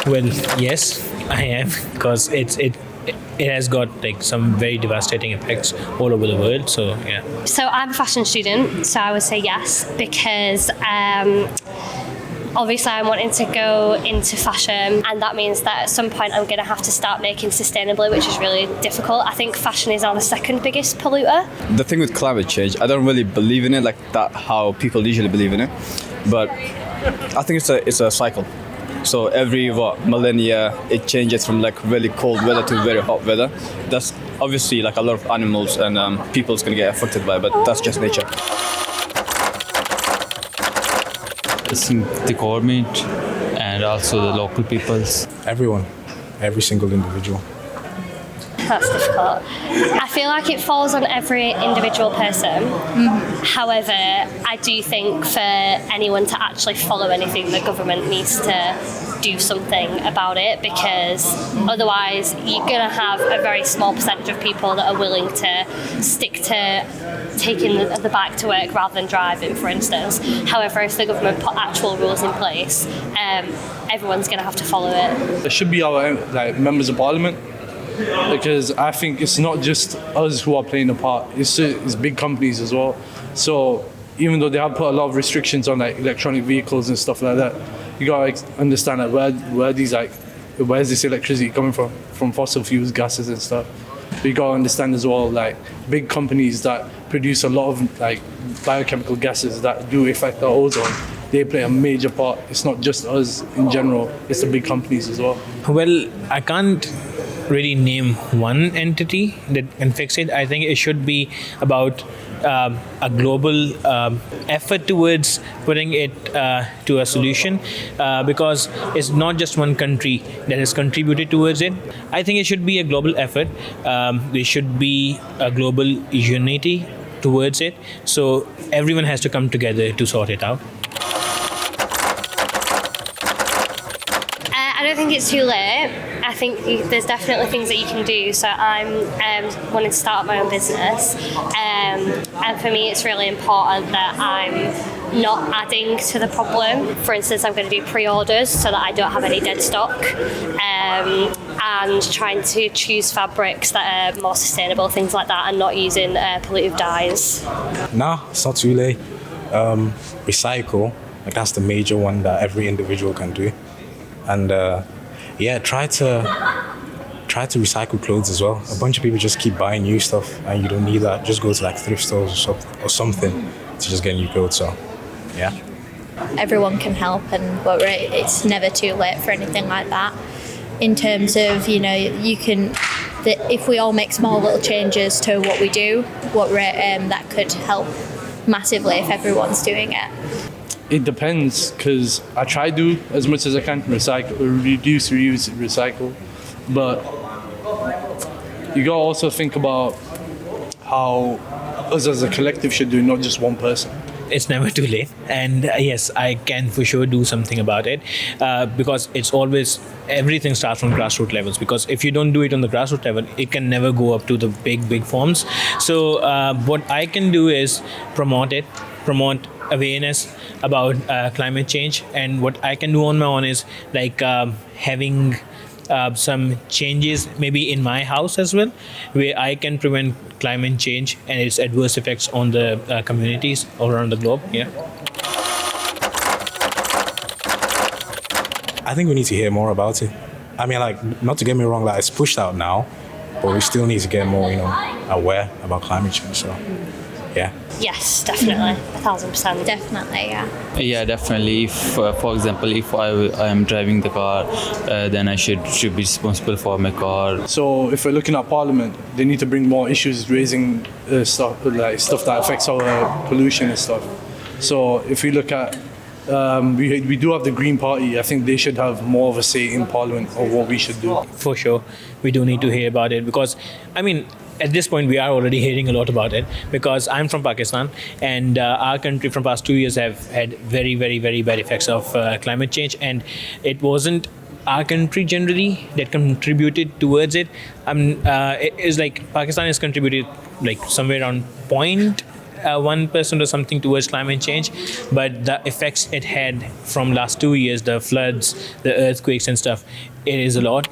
Well, yes, I am because it has got like some very devastating effects all over the world. So yeah. So I'm a fashion student, so I would say yes because obviously I'm wanting to go into fashion, and that means that at some point I'm going to have to start making sustainably, which is really difficult. I think fashion is our second biggest polluter. The thing with climate change, I don't really believe in it like that, how people usually believe in it, but I think it's a cycle. So every millennia it changes from like really cold weather to very hot weather. That's obviously like a lot of animals and people's gonna get affected by it, but that's just nature. I think the government and also the local peoples. Everyone, every single individual. That's difficult. I feel like it falls on every individual person. However, I do think for anyone to actually follow anything, the government needs to do something about it, because otherwise you're going to have a very small percentage of people that are willing to stick to taking the bike to work rather than driving, for instance. However, if the government put actual rules in place, everyone's going to have to follow it. It should be our members of parliament, because I think it's not just us who are playing a part, it's big companies as well. So even though they have put a lot of restrictions on like electronic vehicles and stuff like that, you gotta understand that where's this electricity coming from fossil fuels, gases and stuff. But you gotta understand as well, like big companies that produce a lot of like biochemical gases that do affect the ozone, they play a major part. It's not just us in general, it's the big companies as well. Well, I can't really name one entity that can fix it. I think it should be about a global effort towards putting it to a solution, because it's not just one country that has contributed towards it. I think it should be a global effort. There should be a global unity towards it. So everyone has to come together to sort it out. I don't think it's too late. I think there's definitely things that you can do. So I'm wanting to start my own business, and for me it's really important that I'm not adding to the problem. For instance, I'm going to do pre-orders so that I don't have any dead stock, and trying to choose fabrics that are more sustainable, things like that, and not using pollutive dyes. Nah, it's not too late. Recycle, like that's the major one that every individual can do. And try to recycle clothes as well. A bunch of people just keep buying new stuff, and you don't need that. Just go to like thrift stores or something to just get new clothes. So, yeah. Everyone can help, and it's never too late for anything like that. In terms of, if we all make small little changes to what we do, that could help massively if everyone's doing it. It depends, because I try to do as much as I can to reduce, reuse, recycle. But you gotta also think about how us as a collective should do, not just one person. It's never too late, and yes, I can for sure do something about it, because everything starts from grassroots levels. Because if you don't do it on the grassroots level, it can never go up to the big forms. So what I can do is promote awareness about climate change, and what I can do on my own is like having some changes maybe in my house as well, where I can prevent climate change and its adverse effects on the communities all around the globe. Yeah. I think we need to hear more about it. I mean, like, not to get me wrong, like it's pushed out now, but we still need to get more, aware about climate change. So, yeah. Yes, definitely, 1,000%. Definitely, yeah. Yeah, definitely. If, for example, if I am driving the car, then I should be responsible for my car. So if we're looking at Parliament, they need to bring more issues raising stuff that affects our pollution and stuff. So if we look at, we do have the Green Party. I think they should have more of a say in Parliament of what we should do. For sure, we do need to hear about it, because, I mean, at this point, we are already hearing a lot about it, because I'm from Pakistan, and our country from past 2 years have had very, very, very bad effects of climate change, and it wasn't our country generally that contributed towards it. It is like Pakistan has contributed like somewhere around 1% or something towards climate change, but the effects it had from last 2 years, the floods, the earthquakes and stuff, it is a lot.